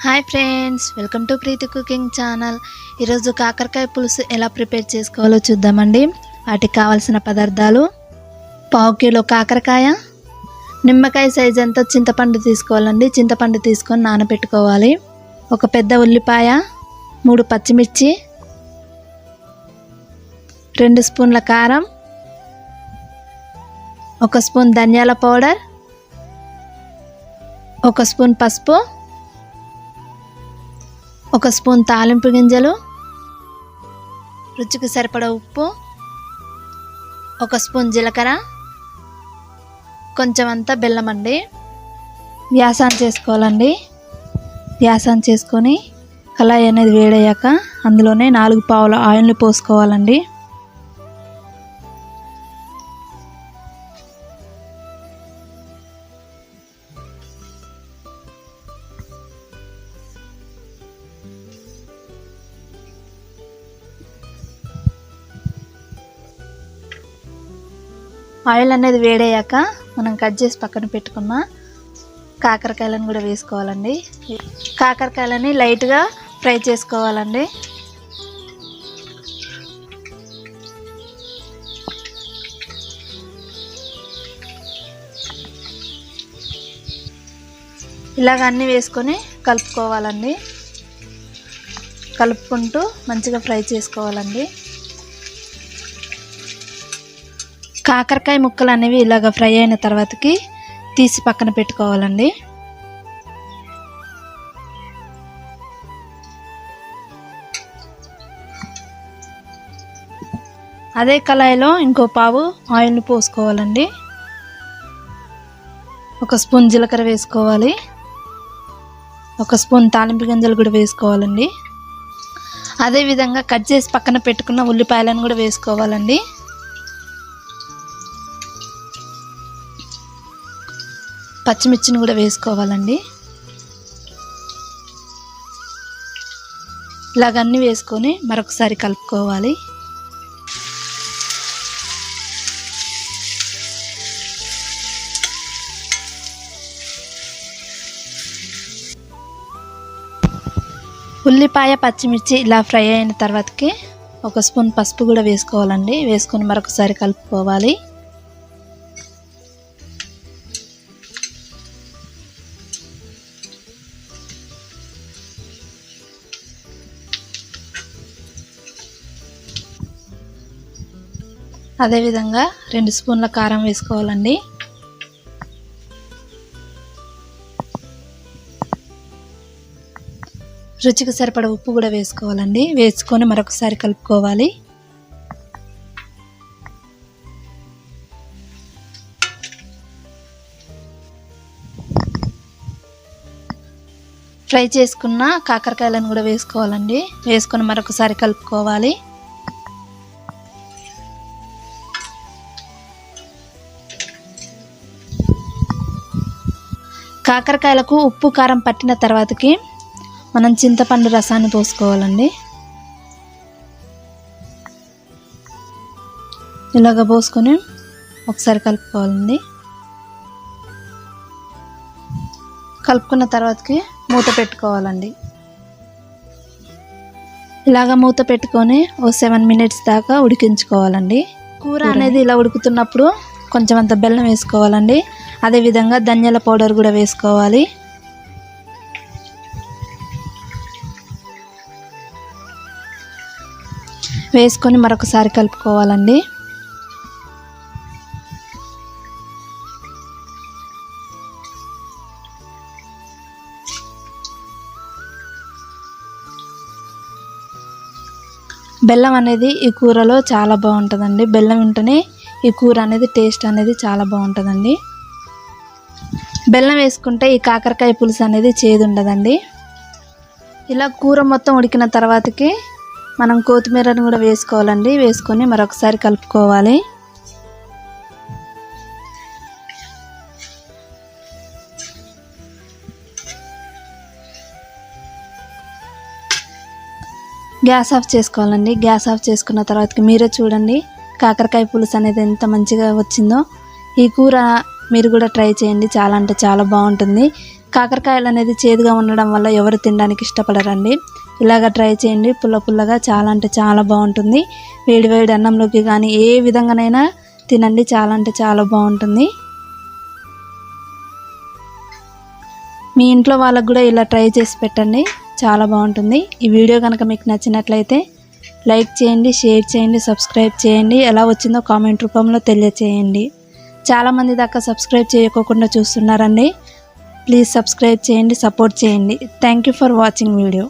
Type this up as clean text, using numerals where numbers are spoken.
Hi friends, welcome to Preethi cooking channel. ఈరోజు కాకరకాయ పులుసు ఎలా ప్రిపేర్ చేసుకోవాలో చూద్దామండి. వాటికి కావాల్సిన పదార్థాలు: పావు కిలో కాకరకాయ, నిమ్మకాయ సైజ్ అంతా చింతపండు తీసుకోవాలండి. చింతపండు తీసుకొని నానబెట్టుకోవాలి. ఒక పెద్ద ఉల్లిపాయ, 3 పచ్చిమిర్చి, 2 స్పూన్ల కారం, 1 స్పూన్ ధనియాల పౌడర్, 1 స్పూన్ పసుపు, 1 స్పూన్ తాలింపు గింజలు, రుచికి సరిపడా ఉప్పు, 1 స్పూన్ జీలకర్ర, కొంచెం అంతా బెల్లం అండి. వ్యాసాన్ చేసుకోవాలండి. వ్యాసాన్ చేసుకొని కళాయి అనేది వేడయ్యాక అందులోనే 4 పావుల ఆయిల్ని పోసుకోవాలండి. ఆయిల్ అనేది వేడయ్యాక మనం కట్ చేసి పక్కన పెట్టుకున్న కాకరకాయలను కూడా వేసుకోవాలండి. కాకరకాయలని లైట్గా ఫ్రై చేసుకోవాలండి. ఇలాగ అన్నీ వేసుకొని కలుపుకోవాలండి. కలుపుకుంటూ మంచిగా ఫ్రై చేసుకోవాలండి. కాకరకాయ ముక్కలు అనేవి ఇలాగ ఫ్రై అయిన తర్వాతకి తీసి పక్కన పెట్టుకోవాలండి. అదే కళాయిలో ఇంకో పావు ఆయిల్ని పోసుకోవాలండి. 1 స్పూన్ జీలకర్ర వేసుకోవాలి. 1 స్పూన్ తాలింపు గింజలు కూడా వేసుకోవాలండి. అదేవిధంగా కట్ చేసి పక్కన పెట్టుకున్న ఉల్లిపాయలను కూడా వేసుకోవాలండి. పచ్చిమిర్చిని కూడా వేసుకోవాలండి. ఇలాగన్నీ వేసుకొని మరొకసారి కలుపుకోవాలి. ఉల్లిపాయ పచ్చిమిర్చి ఇలా ఫ్రై అయిన తర్వాతకి 1 స్పూన్ పసుపు కూడా వేసుకోవాలండి. వేసుకొని మరొకసారి కలుపుకోవాలి. అదేవిధంగా 2 స్పూన్ల కారం వేసుకోవాలండి. రుచికి సరిపడ ఉప్పు కూడా వేసుకోవాలండి. వేసుకొని మరొకసారి కలుపుకోవాలి. ఫ్రై చేసుకున్న కాకరకాయలను కూడా వేసుకోవాలండి. వేసుకొని మరొకసారి కలుపుకోవాలి. కాకరకాయలకు ఉప్పు కారం పట్టిన తర్వాతకి మనం చింతపండు రసాన్ని పోసుకోవాలండి. ఇలాగ పోసుకొని ఒకసారి కలుపుకోవాలండి. కలుపుకున్న తర్వాతకి మూత పెట్టుకోవాలండి. ఇలాగ మూత పెట్టుకొని 7 మినిట్స్ దాకా ఉడికించుకోవాలండి. కూర అనేది ఇలా ఉడుకుతున్నప్పుడు కొంచెం అంత బెల్లం వేసుకోవాలండి. అదేవిధంగా ధనియాల పౌడర్ కూడా వేసుకోవాలి. వేసుకొని మరొకసారి కలుపుకోవాలండి. బెల్లం అనేది ఈ కూరలో చాలా బాగుంటుందండి. బెల్లం ఉంటేనే ఈ కూర అనేది టేస్ట్ అనేది చాలా బాగుంటుందండి. బెల్లం వేసుకుంటే ఈ కాకరకాయ పులుసు అనేది చేదు ఉండదండి. ఇలా కూర మొత్తం ఉడికిన తర్వాతకి మనం కొత్తిమీరను కూడా వేసుకోవాలండి. వేసుకొని మరొకసారి కలుపుకోవాలి. గ్యాస్ ఆఫ్ చేసుకోవాలండి. గ్యాస్ ఆఫ్ చేసుకున్న తర్వాతకి మీరే చూడండి కాకరకాయ పులుసు అనేది ఎంత మంచిగా వచ్చిందో. ఈ కూర మీరు కూడా ట్రై చేయండి. చాలా అంటే చాలా బాగుంటుంది. కాకరకాయలు అనేది చేదుగా ఉండడం వల్ల ఎవరు తినడానికి ఇష్టపడరండి. ఇలాగ ట్రై చేయండి. పుల్ల పుల్లగా చాలా అంటే చాలా బాగుంటుంది. వేడి వేడి అన్నంలోకి కానీ ఏ విధంగానైనా తినండి, చాలా అంటే చాలా బాగుంటుంది. మీ ఇంట్లో వాళ్ళకు కూడా ఇలా ట్రై చేసి పెట్టండి, చాలా బాగుంటుంది. ఈ వీడియో కనుక మీకు నచ్చినట్లయితే లైక్ చేయండి, షేర్ చేయండి, సబ్స్క్రైబ్ చేయండి. ఎలా వచ్చిందో కామెంట్ రూపంలో తెలియచేయండి. చాలామంది దాకా సబ్స్క్రైబ్ చేయకోకుండా చూస్తున్నారండి. ప్లీజ్ సబ్స్క్రైబ్ చేయండి, సపోర్ట్ చేయండి. Thank you for watching video.